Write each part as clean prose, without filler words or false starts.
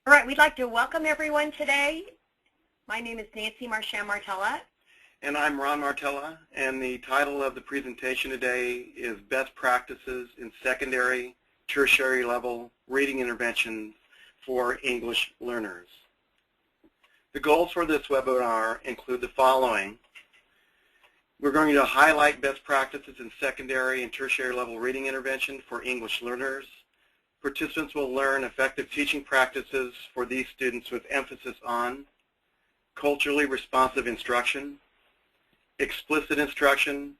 All right, we'd like to welcome everyone today. My name is Nancy Marchand-Martella. And I'm Ron Martella, and the title of the presentation today is Best Practices in Secondary, Tertiary Level Reading Intervention for English Learners. The goals for this webinar include the following. We're going to highlight best practices in secondary and tertiary level reading intervention for English learners. Participants will learn effective teaching practices for these students with emphasis on culturally responsive instruction, explicit instruction,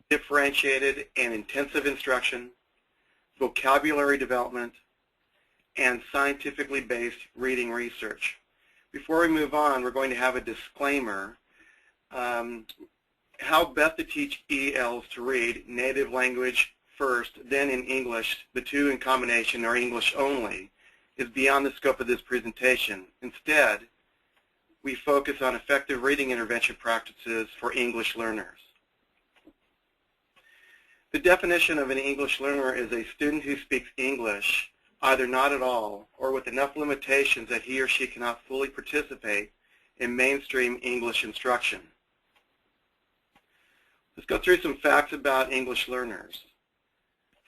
differentiated and intensive instruction, vocabulary development, and scientifically based reading research. Before we move on, we're going to have a disclaimer. How best to teach ELs to read native language first, then in English, the two in combination or English only, is beyond the scope of this presentation. Instead, we focus on effective reading intervention practices for English learners. The definition of an English learner is a student who speaks English either not at all or with enough limitations that he or she cannot fully participate in mainstream English instruction. Let's go through some facts about English learners.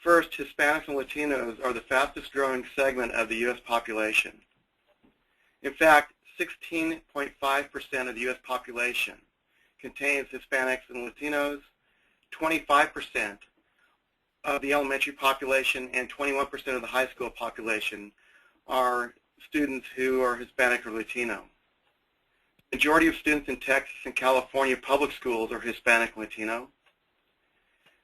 First, Hispanics and Latinos are the fastest growing segment of the U.S. population. In fact, 16.5% of the U.S. population contains Hispanics and Latinos, 25% of the elementary population, and 21% of the high school population are students who are Hispanic or Latino. The majority of students in Texas and California public schools are Hispanic and Latino.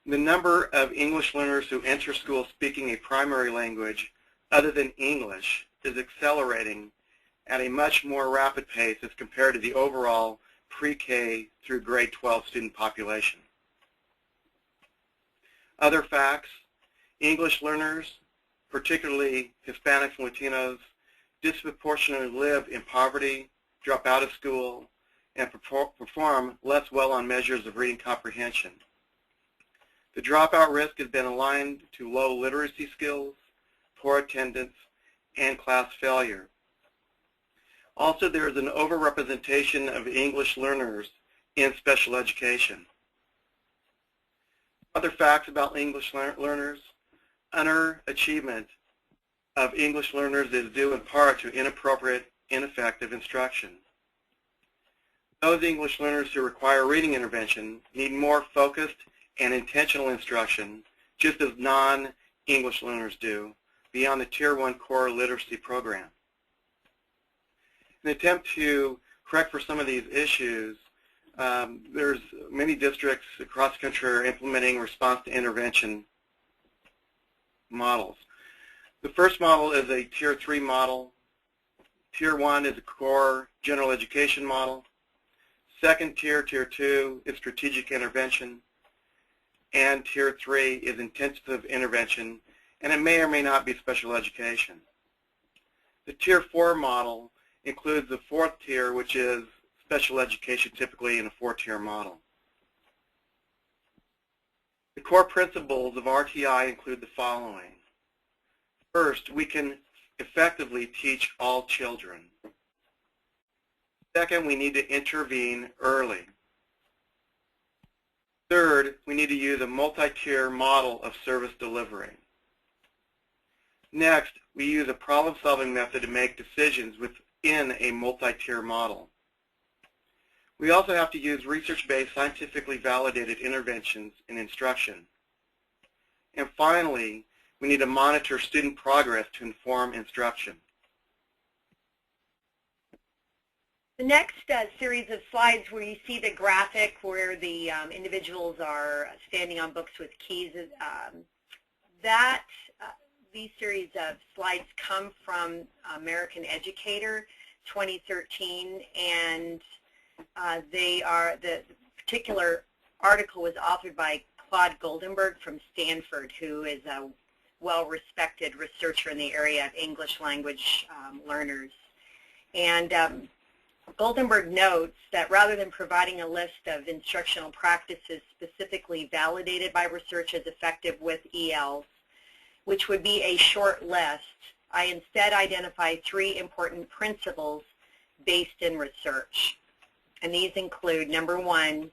The number of English learners who enter school speaking a primary language other than English is accelerating at a much more rapid pace as compared to the overall pre-K through grade 12 student population. Other facts, English learners, particularly Hispanics and Latinos, disproportionately live in poverty, drop out of school, and perform less well on measures of reading comprehension. The dropout risk has been aligned to low literacy skills, poor attendance, and class failure. Also, there is an overrepresentation of English learners in special education. Other facts about English learners, underachievement of English learners is due in part to inappropriate, ineffective instruction. Those English learners who require reading intervention need more focused and intentional instruction, just as non-English learners do, beyond the Tier 1 core literacy program. In an attempt to correct for some of these issues, there's many districts across the country are implementing response to intervention models. The first model is a Tier 3 model. Tier 1 is a core general education model. Second tier, Tier 2, is strategic intervention. And Tier 3 is intensive intervention, and it may or may not be special education. The Tier 4 model includes the fourth tier, which is special education, typically in a four-tier model. The core principles of RTI include the following. First, we can effectively teach all children. Second, we need to intervene early. Third, we need to use a multi-tier model of service delivery. Next, we use a problem-solving method to make decisions within a multi-tier model. We also have to use research-based, scientifically validated interventions in instruction. And finally, we need to monitor student progress to inform instruction. The next series of slides where you see the graphic where the individuals are standing on books with keys, these series of slides come from American Educator 2013, and the particular article was authored by Claude Goldenberg from Stanford, who is a well-respected researcher in the area of English language learners. And Goldenberg notes that rather than providing a list of instructional practices specifically validated by research as effective with ELs, which would be a short list, I instead identify 3 important principles based in research. And these include, number 1,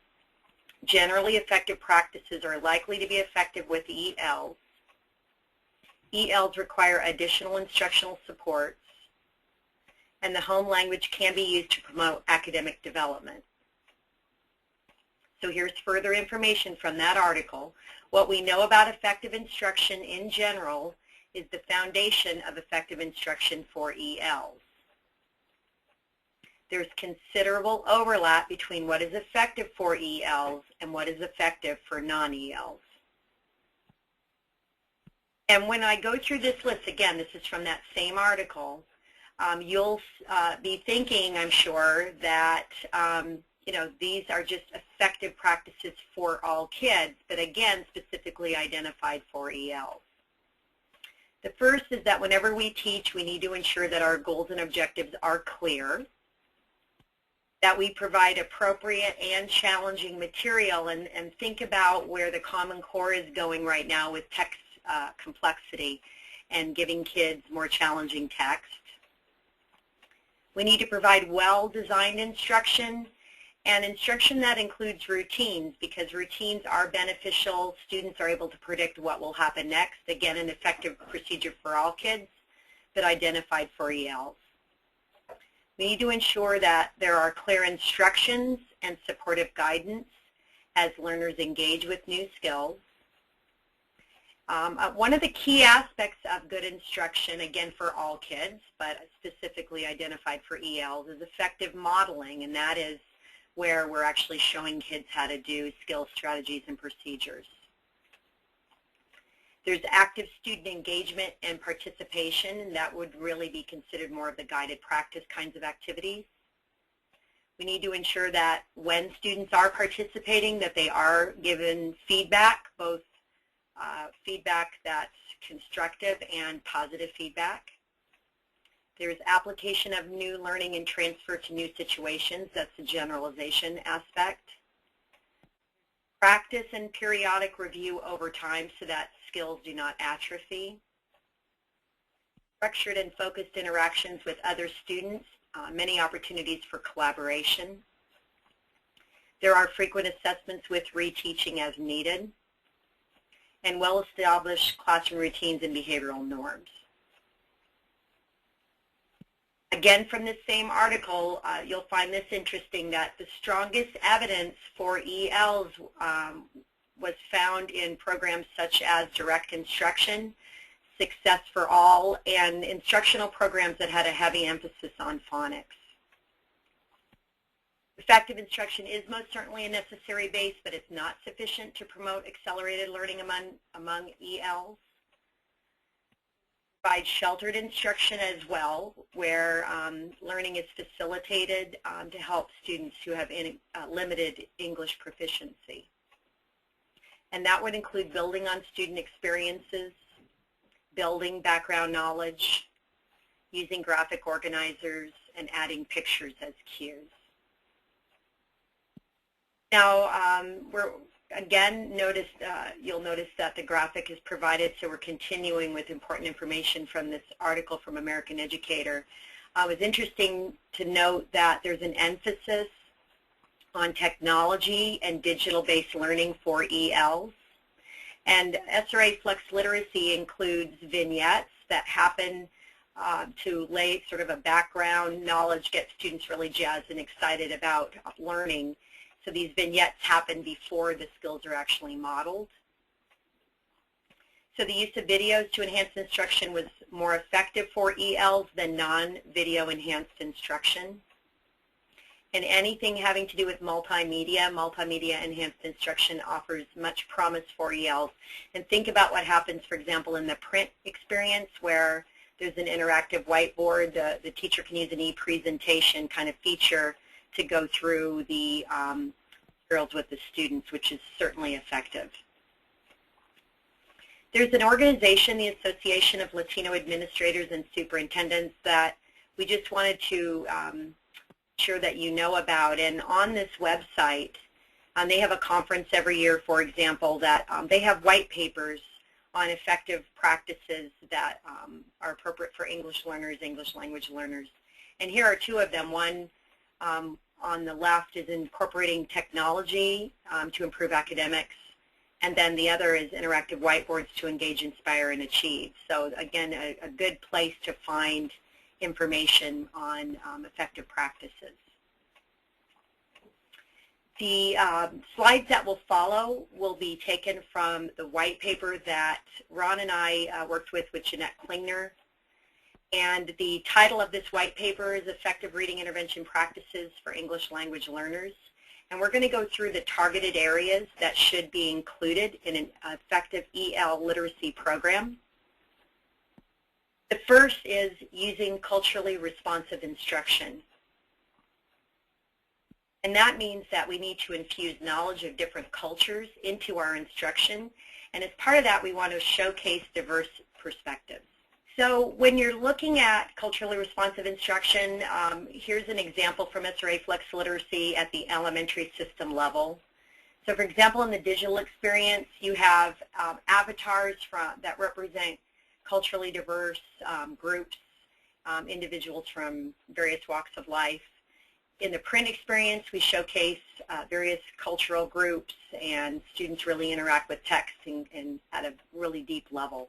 generally effective practices are likely to be effective with ELs. ELs require additional instructional supports, and the home language can be used to promote academic development. So here's further information from that article. What we know about effective instruction in general is the foundation of effective instruction for ELs. There's considerable overlap between what is effective for ELs and what is effective for non-ELs. And when I go through this list, again, this is from that same article, you'll be thinking, I'm sure, that these are just effective practices for all kids, but again, specifically identified for ELs. The first is that whenever we teach, we need to ensure that our goals and objectives are clear, that we provide appropriate and challenging material, and think about where the Common Core is going right now with text complexity and giving kids more challenging text. We need to provide well-designed instruction, and instruction that includes routines, because routines are beneficial. Students are able to predict what will happen next. Again, an effective procedure for all kids, but identified for ELs. We need to ensure that there are clear instructions and supportive guidance as learners engage with new skills. One of the key aspects of good instruction, again for all kids, but specifically identified for ELs, is effective modeling, and that is where we're actually showing kids how to do skills, strategies, and procedures. There's active student engagement and participation, and that would really be considered more of the guided practice kinds of activities. We need to ensure that when students are participating, that they are given feedback, both feedback that's constructive and positive feedback. There's application of new learning and transfer to new situations. That's the generalization aspect. Practice and periodic review over time so that skills do not atrophy. Structured and focused interactions with other students, many opportunities for collaboration. There are frequent assessments with reteaching as needed, and well-established classroom routines and behavioral norms. Again, from this same article, you'll find this interesting, that the strongest evidence for ELs was found in programs such as direct instruction, success for all, and instructional programs that had a heavy emphasis on phonics. Effective instruction is most certainly a necessary base, but it's not sufficient to promote accelerated learning among ELs. Provide sheltered instruction as well, where learning is facilitated to help students who have limited English proficiency. And that would include building on student experiences, building background knowledge, using graphic organizers, and adding pictures as cues. Now, you'll notice that the graphic is provided, so we're continuing with important information from this article from American Educator. It was interesting to note that there's an emphasis on technology and digital-based learning for ELs. And SRA Flex Literacy includes vignettes that happen to lay sort of a background knowledge, get students really jazzed and excited about learning. So these vignettes happen before the skills are actually modeled. So the use of videos to enhance instruction was more effective for ELs than non-video enhanced instruction. And anything having to do with multimedia enhanced instruction offers much promise for ELs. And think about what happens, for example, in the print experience where there's an interactive whiteboard. The teacher can use an e-presentation kind of feature to go through the materials with the students, which is certainly effective. There's an organization, the Association of Latino Administrators and Superintendents, that we just wanted to ensure that you know about. And on this website, they have a conference every year, for example, that they have white papers on effective practices that are appropriate for English learners, English language learners. And here are two of them. One on the left is incorporating technology to improve academics, and then the other is interactive whiteboards to engage, inspire, and achieve. So again, a good place to find information on effective practices. The slides that will follow will be taken from the white paper that Ron and I worked with Jeanette Klingner. And the title of this white paper is Effective Reading Intervention Practices for English Language Learners. And we're going to go through the targeted areas that should be included in an effective EL literacy program. The first is using culturally responsive instruction. And that means that we need to infuse knowledge of different cultures into our instruction. And as part of that, we want to showcase diverse perspectives. So when you're looking at culturally responsive instruction, here's an example from SRA Flex Literacy at the elementary system level. So for example, in the digital experience, you have avatars that represent culturally diverse groups, individuals from various walks of life. In the print experience, we showcase various cultural groups, and students really interact with text at a really deep level.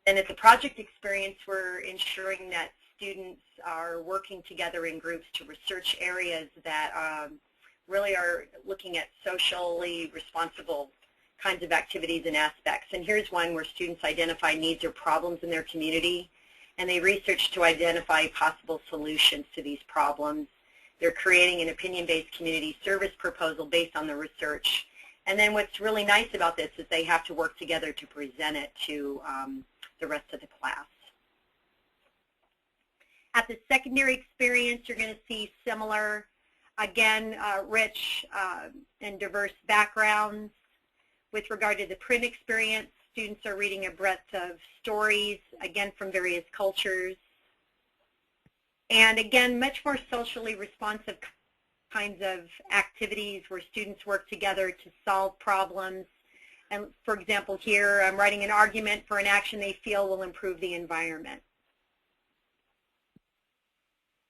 And at the project experience, we're ensuring that students are working together in groups to research areas that really are looking at socially responsible kinds of activities and aspects. And here's one where students identify needs or problems in their community, and they research to identify possible solutions to these problems. They're creating an opinion-based community service proposal based on the research. And then what's really nice about this is they have to work together to present it to the rest of the class. At the secondary experience, you're going to see similar, again, rich and diverse backgrounds. With regard to the print experience, students are reading a breadth of stories, again, from various cultures. And again, much more socially responsive kinds of activities where students work together to solve problems. And for example, here I'm writing an argument for an action they feel will improve the environment.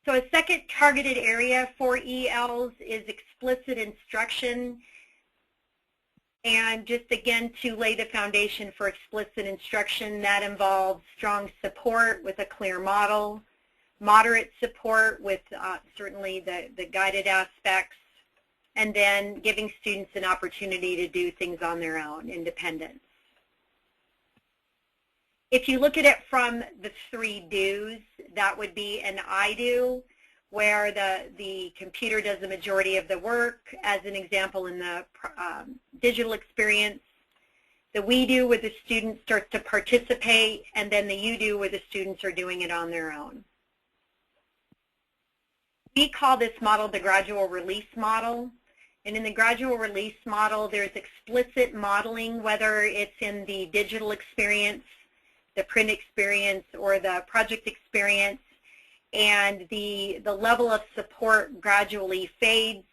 So a second targeted area for ELs is explicit instruction. And just again to lay the foundation for explicit instruction, that involves strong support with a clear model, moderate support with certainly the guided aspects, and then giving students an opportunity to do things on their own, independence. If you look at it from the 3 do's, that would be an I do, where the computer does the majority of the work, as an example in the digital experience. The we do, where the student starts to participate, and then the you do, where the students are doing it on their own. We call this model the gradual release model. And in the gradual release model, there's explicit modeling, whether it's in the digital experience, the print experience, or the project experience. And the level of support gradually fades,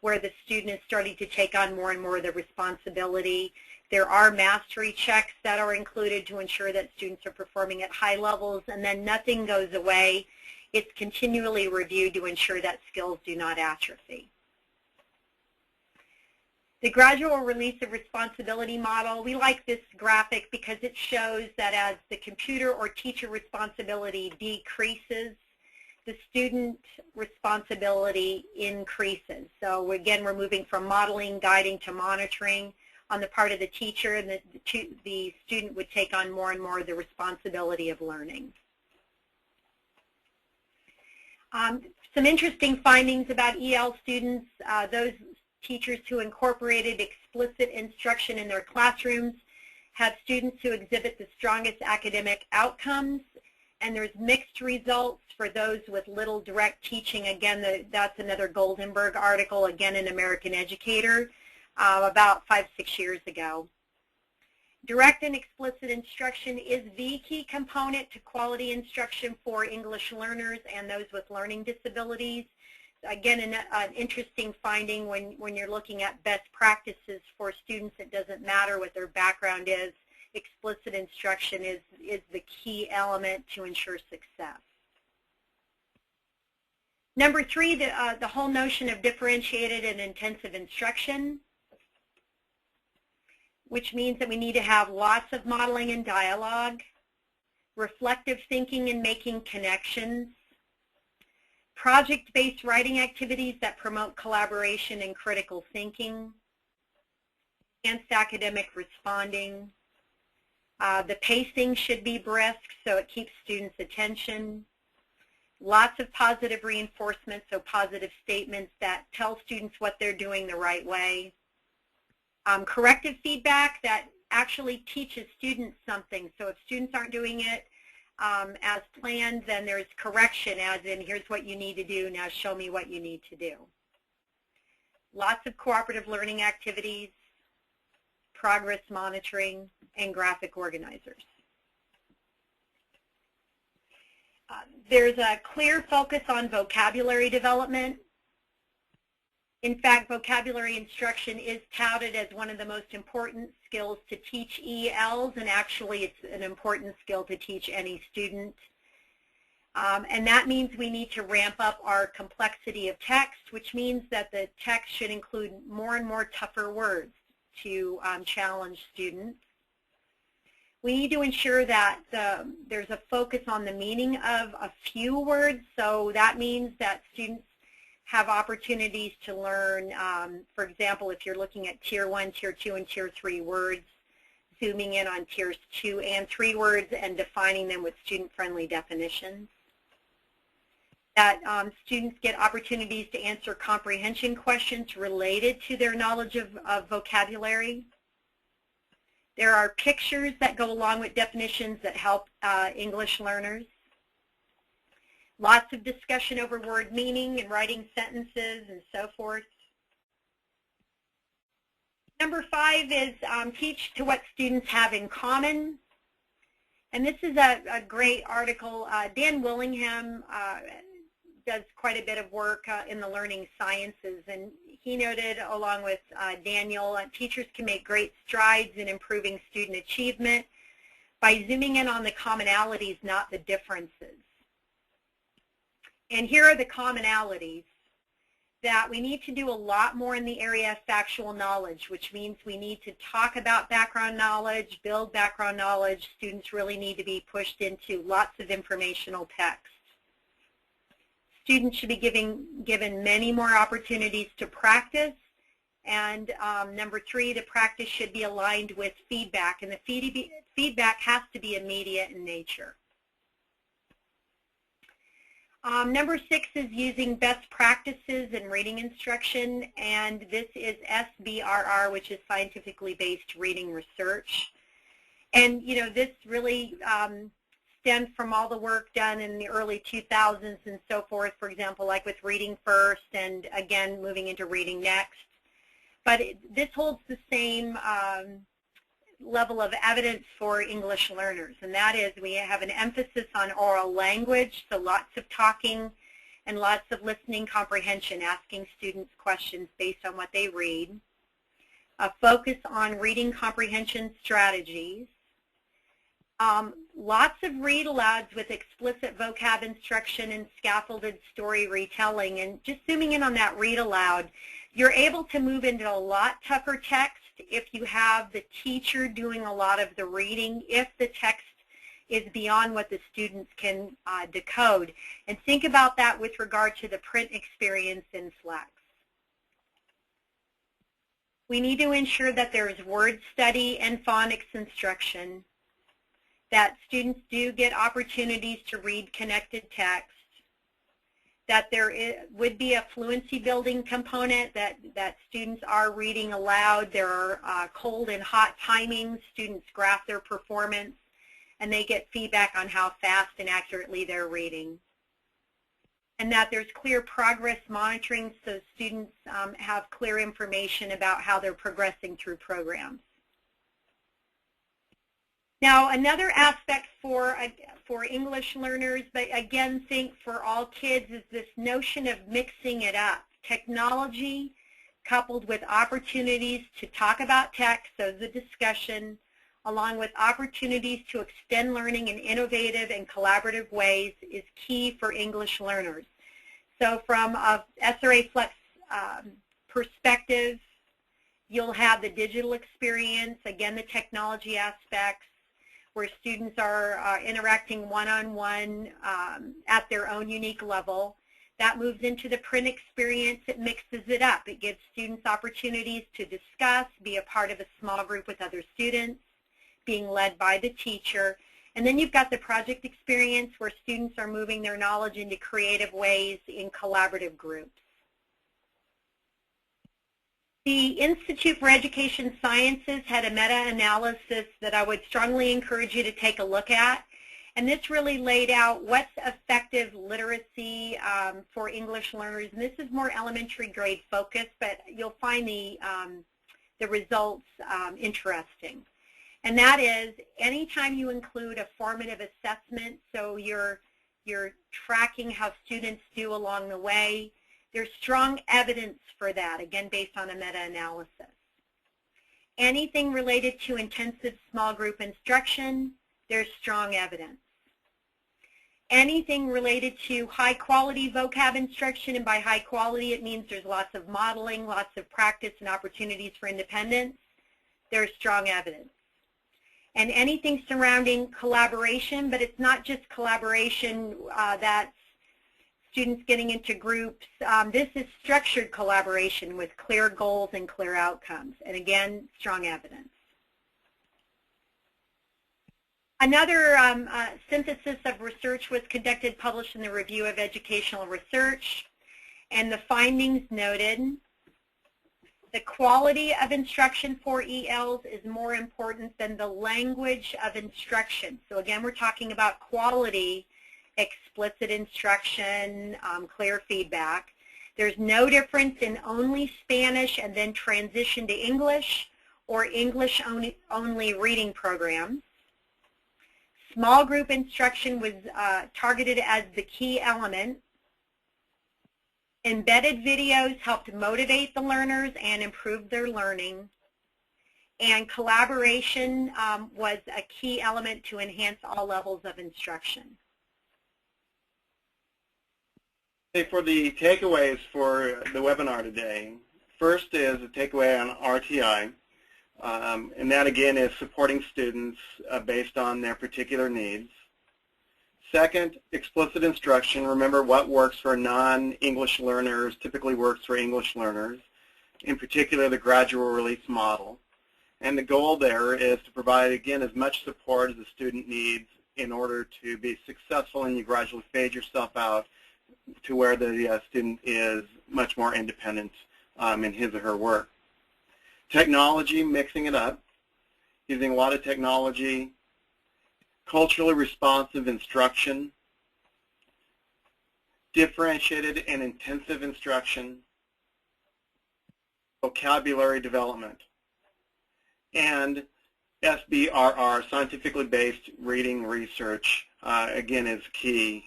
where the student is starting to take on more and more of the responsibility. There are mastery checks that are included to ensure that students are performing at high levels, and then nothing goes away. It's continually reviewed to ensure that skills do not atrophy. The gradual release of responsibility model, we like this graphic because it shows that as the computer or teacher responsibility decreases, the student responsibility increases. So again, we're moving from modeling, guiding, to monitoring on the part of the teacher, and the student would take on more and more of the responsibility of learning. Some interesting findings about EL students, those teachers who incorporated explicit instruction in their classrooms have students who exhibit the strongest academic outcomes, and there's mixed results for those with little direct teaching. Again, that's another Goldenberg article, again in American Educator, about 5-6 years ago. Direct and explicit instruction is the key component to quality instruction for English learners and those with learning disabilities. Again, an interesting finding when you're looking at best practices for students. It doesn't matter what their background is. explicit instruction is the key element to ensure success. Number 3, the whole notion of differentiated and intensive instruction, which means that we need to have lots of modeling and dialogue, reflective thinking and making connections, project-based writing activities that promote collaboration and critical thinking, enhanced academic responding. The pacing should be brisk so it keeps students' attention. Lots of positive reinforcement, so positive statements that tell students what they're doing the right way. Corrective feedback that actually teaches students something. So if students aren't doing it as planned, then there's correction, as in here's what you need to do, now show me what you need to do. Lots of cooperative learning activities, progress monitoring, and graphic organizers. There's a clear focus on vocabulary development. In fact, vocabulary instruction is touted as one of the most important skills to teach ELs, and actually it's an important skill to teach any student. And that means we need to ramp up our complexity of text, which means that the text should include more and more tougher words to challenge students. We need to ensure that there's a focus on the meaning of a few words, so that means that students have opportunities to learn, for example, if you're looking at Tier 1, Tier 2, and Tier 3 words, zooming in on Tiers 2 and 3 words and defining them with student-friendly definitions. That students get opportunities to answer comprehension questions related to their knowledge of vocabulary. There are pictures that go along with definitions that help English learners. Lots of discussion over word meaning and writing sentences and so forth. Number 5 is teach to what students have in common. And this is a great article. Dan Willingham does quite a bit of work in the learning sciences, and he noted, along with Daniel, teachers can make great strides in improving student achievement by zooming in on the commonalities, not the differences. And here are the commonalities: that we need to do a lot more in the area of factual knowledge, which means we need to talk about background knowledge, build background knowledge. Students really need to be pushed into lots of informational text. Students should be given many more opportunities to practice. And number 3, the practice should be aligned with feedback, and the feedback has to be immediate in nature. Number 6 is using best practices in reading instruction, and this is SBRR, which is scientifically based reading research. And this really stemmed from all the work done in the early 2000s and so forth, for example, like with Reading First and again moving into Reading Next. But this holds the same level of evidence for English learners, and that is we have an emphasis on oral language, so lots of talking and lots of listening comprehension, asking students questions based on what they read. A focus on reading comprehension strategies. Lots of read alouds with explicit vocab instruction and scaffolded story retelling. And just zooming in on that read aloud, you're able to move into a lot tougher text if you have the teacher doing a lot of the reading, if the text is beyond what the students can decode. And think about that with regard to the print experience in Flex. We need to ensure that there is word study and phonics instruction, that students do get opportunities to read connected text, that there would be a fluency building component, that students are reading aloud. There are cold and hot timings. Students graph their performance, and they get feedback on how fast and accurately they're reading. And that there's clear progress monitoring, so students have clear information about how they're progressing through programs. Now, another aspect for English learners, but again, think for all kids, is this notion of mixing it up. Technology coupled with opportunities to talk about text, so the discussion, along with opportunities to extend learning in innovative and collaborative ways, is key for English learners. So from a SRA Flex perspective, you'll have the digital experience, again the technology aspects, where students are interacting one-on-one at their own unique level. That moves into the print experience. It mixes it up. It gives students opportunities to discuss, be a part of a small group with other students, being led by the teacher. And then you've got the project experience where students are moving their knowledge into creative ways in collaborative groups. The Institute for Education Sciences had a meta-analysis that I would strongly encourage you to take a look at. And this really laid out what's effective literacy for English learners. And this is more elementary grade focused, but you'll find the results interesting. And that is, anytime you include a formative assessment, so you're tracking how students do along the way, there's strong evidence for that, again, based on a meta-analysis. Anything related to intensive small group instruction, there's strong evidence. Anything related to high-quality vocab instruction, and by high quality it means there's lots of modeling, lots of practice, and opportunities for independence, there's strong evidence. And anything surrounding collaboration, but it's not just collaboration that's students getting into groups. This is structured collaboration with clear goals and clear outcomes. And again, strong evidence. Another synthesis of research was conducted, published in the Review of Educational Research. And the findings noted, the quality of instruction for ELs is more important than the language of instruction. So again, we're talking about quality, explicit instruction, clear feedback. There's no difference in only Spanish and then transition to English or English only reading programs. Small group instruction was targeted as the key element. Embedded videos helped motivate the learners and improve their learning. And collaboration was a key element to enhance all levels of instruction. For the takeaways for the webinar today, first is a takeaway on RTI, and that again is supporting students based on their particular needs. Second, explicit instruction. Remember, what works for non-English learners typically works for English learners, in particular the gradual release model. And the goal there is to provide, again, as much support as the student needs in order to be successful, and you gradually fade yourself out to where the student is much more independent in his or her work. Technology, mixing it up, using a lot of technology, culturally responsive instruction, differentiated and intensive instruction, vocabulary development, and SBRR, scientifically based reading research, again, is key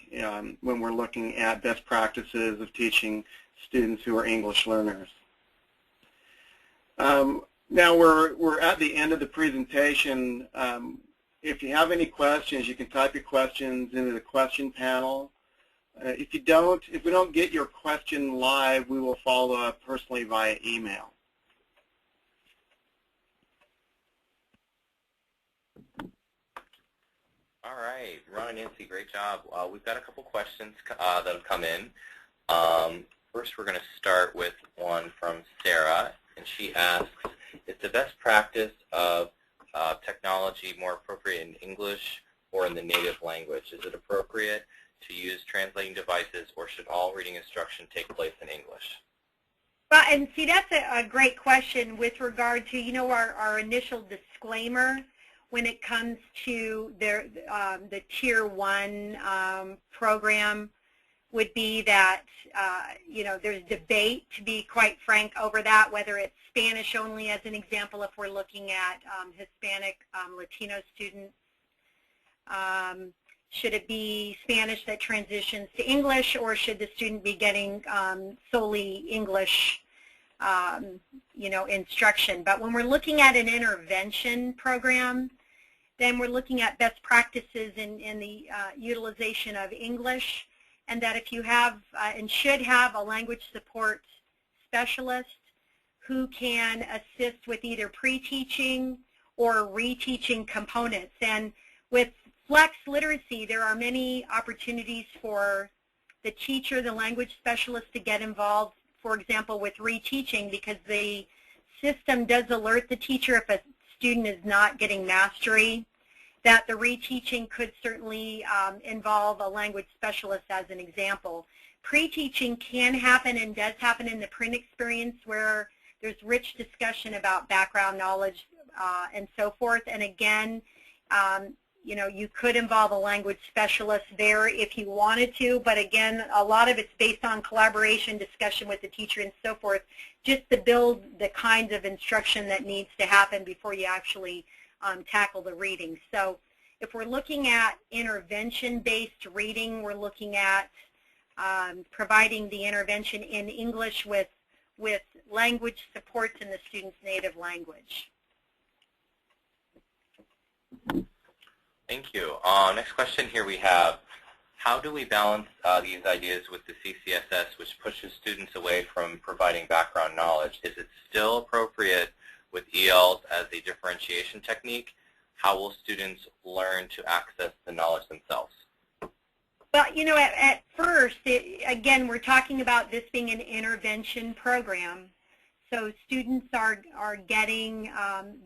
when we're looking at best practices of teaching students who are English learners. Now we're at the end of the presentation. If you have any questions, you can type your questions into the question panel. If we don't get your question live, we will follow up personally via email. All right, Ron and Nancy, great job. We've got a couple questions that have come in. First, we're going to start with one from Sarah, and she asks, is the best practice of technology more appropriate in English or in the native language? Is it appropriate to use translating devices, or should all reading instruction take place in English? Well, and see, that's a great question with regard to, our initial disclaimer when it comes to the Tier 1 program would be that, there's debate, to be quite frank, over that, whether it's Spanish only as an example if we're looking at Hispanic, Latino students. Should it be Spanish that transitions to English, or should the student be getting solely English instruction? But when we're looking at an intervention program, Then we're looking at best practices in the utilization of English, and that if you have and should have a language support specialist who can assist with either pre-teaching or reteaching components. And with Flex Literacy, there are many opportunities for the teacher, the language specialist, to get involved, for example, with reteaching, because the system does alert the teacher if a student is not getting mastery, that the reteaching could certainly involve a language specialist as an example. Pre-teaching can happen and does happen in the print experience, where there's rich discussion about background knowledge and so forth. And again, you know, you could involve a language specialist there if you wanted to, but again, a lot of it's based on collaboration, discussion with the teacher and so forth, just to build the kinds of instruction that needs to happen before you actually tackle the reading. So if we're looking at intervention-based reading, we're looking at providing the intervention in English with language supports in the student's native language. Thank you. Next question here we have, how do we balance these ideas with the CCSS, which pushes students away from providing background knowledge? Is it still appropriate with ELs as a differentiation technique? How will students learn to access the knowledge themselves? Well, you know, at first, again, we're talking about this being an intervention program. So students are getting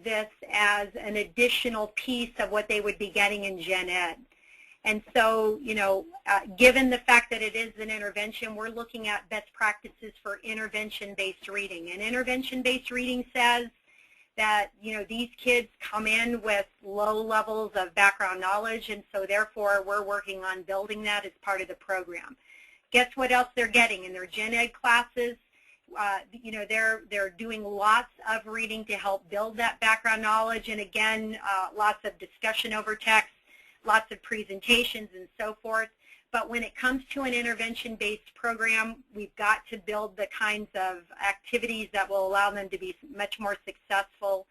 this as an additional piece of what they would be getting in Gen Ed. And so, you know, given the fact that it is an intervention, we're looking at best practices for intervention-based reading. And intervention-based reading says that, you know, these kids come in with low levels of background knowledge, and so therefore we're working on building that as part of the program. Guess what else they're getting in their Gen Ed classes? You know, they're doing lots of reading to help build that background knowledge, and again, lots of discussion over text, lots of presentations and so forth. But when it comes to an intervention-based program, we've got to build the kinds of activities that will allow them to be much more successful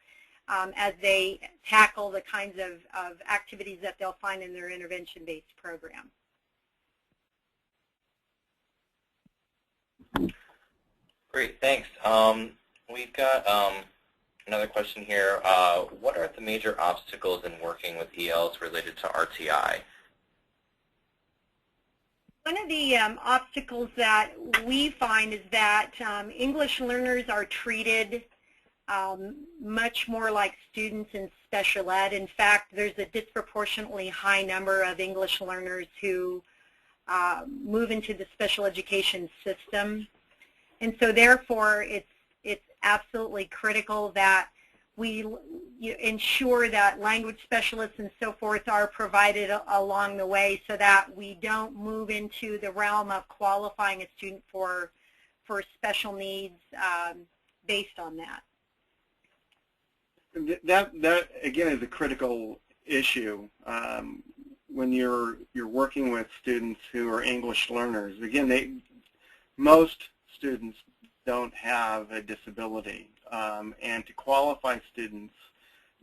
as they tackle the kinds of activities that they'll find in their intervention-based program. Great, thanks. We've got another question here. What are the major obstacles in working with ELs related to RTI? One of the obstacles that we find is that English learners are treated much more like students in special ed. In fact, there's a disproportionately high number of English learners who move into the special education system. And so therefore, it's absolutely critical that we ensure that language specialists and so forth are provided along the way, so that we don't move into the realm of qualifying a student for special needs based on that. That again is a critical issue when you're working with students who are English learners. Again, most students don't have a disability, and to qualify students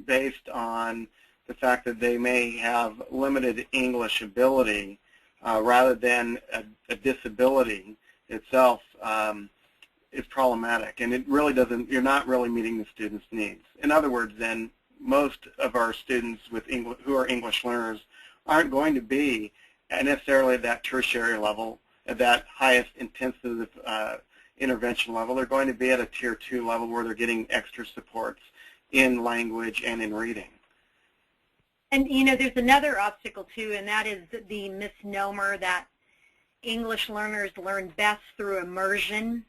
based on the fact that they may have limited English ability rather than a disability itself is problematic, and it really doesn't. You're not really meeting the student's needs. In other words, then most of our students who are English learners aren't going to be necessarily at that tertiary level, at that highest intensive intervention level. They're going to be at a tier 2 level where they're getting extra supports in language and in reading. And you know, there's another obstacle too, and that is the misnomer that English learners learn best through immersion,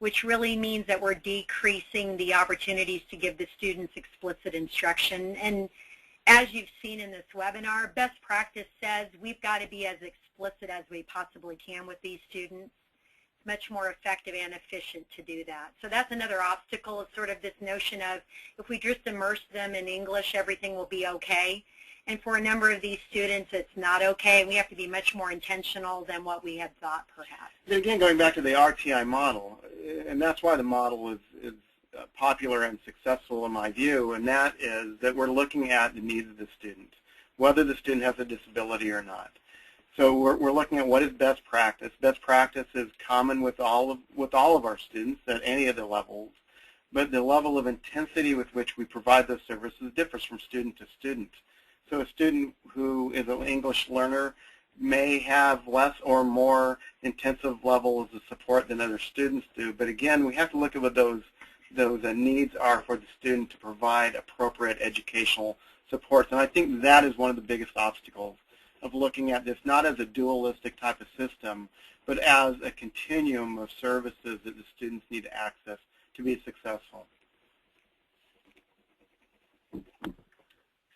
which really means that we're decreasing the opportunities to give the students explicit instruction. And as you've seen in this webinar, best practice says we've got to be as explicit as we possibly can with these students. It's much more effective and efficient to do that. So that's another obstacle, is sort of this notion of if we just immerse them in English, everything will be okay. And for a number of these students, it's not okay. We have to be much more intentional than what we had thought, perhaps. Again, going back to the RTI model, and that's why the model is popular and successful in my view, and that is that we're looking at the needs of the student, whether the student has a disability or not. So we're looking at what is best practice. Best practice is common with all of our students at any of the levels, but the level of intensity with which we provide those services differs from student to student. So a student who is an English learner may have less or more intensive levels of support than other students do. But again, we have to look at what those needs are for the student to provide appropriate educational supports. And I think that is one of the biggest obstacles of looking at this not as a dualistic type of system, but as a continuum of services that the students need to access to be successful.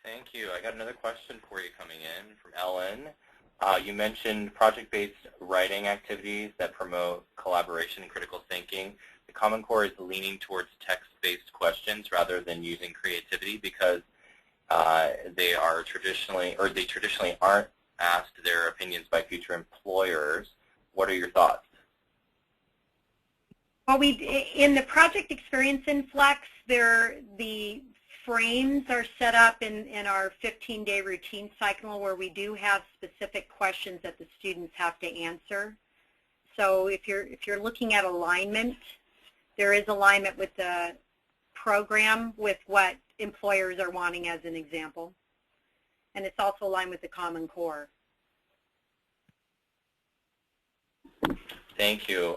Thank you. I got another question for you coming in from Ellen. You mentioned project-based writing activities that promote collaboration and critical thinking. The Common Core is leaning towards text-based questions rather than using creativity because they traditionally aren't asked their opinions by future employers. What are your thoughts? Well, in the project experience in Flex, the frames are set up in our 15-day routine cycle where we do have specific questions that the students have to answer. So if you're looking at alignment, there is alignment with the program with what employers are wanting as an example. And it's also aligned with the Common Core. Thank you.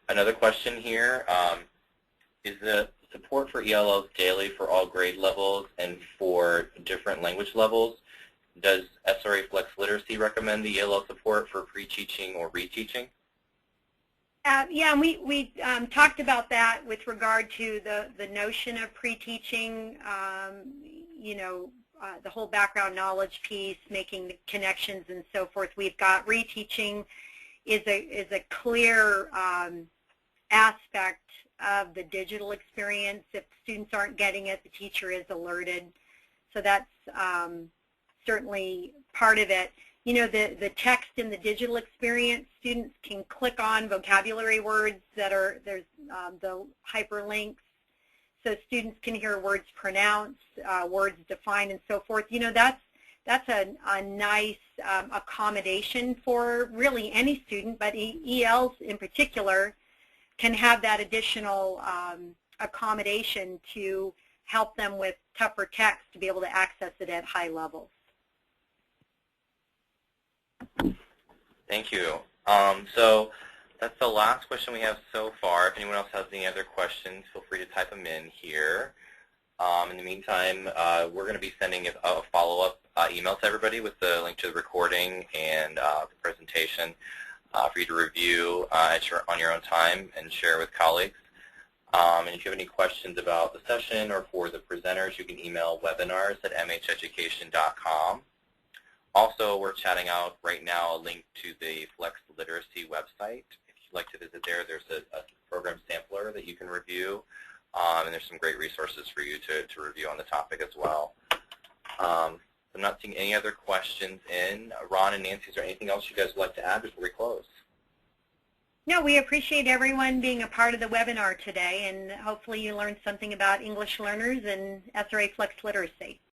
Another question here. Is the support for ELLs daily for all grade levels and for different language levels? Does SRA Flex Literacy recommend the ELL support for pre-teaching or reteaching? Yeah, and we talked about that with regard to the notion of pre-teaching, the whole background knowledge piece, making the connections and so forth. We've got reteaching is a clear aspect of the digital experience. If students aren't getting it, the teacher is alerted. So that's certainly part of it. You know, the text in the digital experience, students can click on vocabulary words that are, there's the hyperlinks, so students can hear words pronounced, words defined, and so forth. You know, that's a nice accommodation for really any student, but ELs in particular can have that additional accommodation to help them with tougher text to be able to access it at high levels. Thank you. So that's the last question we have so far. If anyone else has any other questions, feel free to type them in here. In the meantime, we're going to be sending a follow-up email to everybody with the link to the recording and the presentation for you to review on your own time and share with colleagues. And if you have any questions about the session or for the presenters, you can email webinars@mheducation.com. Also, we're chatting out right now a link to the Flex Literacy website. If you'd like to visit there, there's a program sampler that you can review, and there's some great resources for you to review on the topic as well. I'm not seeing any other questions in. Ron and Nancy, is there anything else you guys would like to add before we close? No, we appreciate everyone being a part of the webinar today, and hopefully you learned something about English learners and SRA Flex Literacy.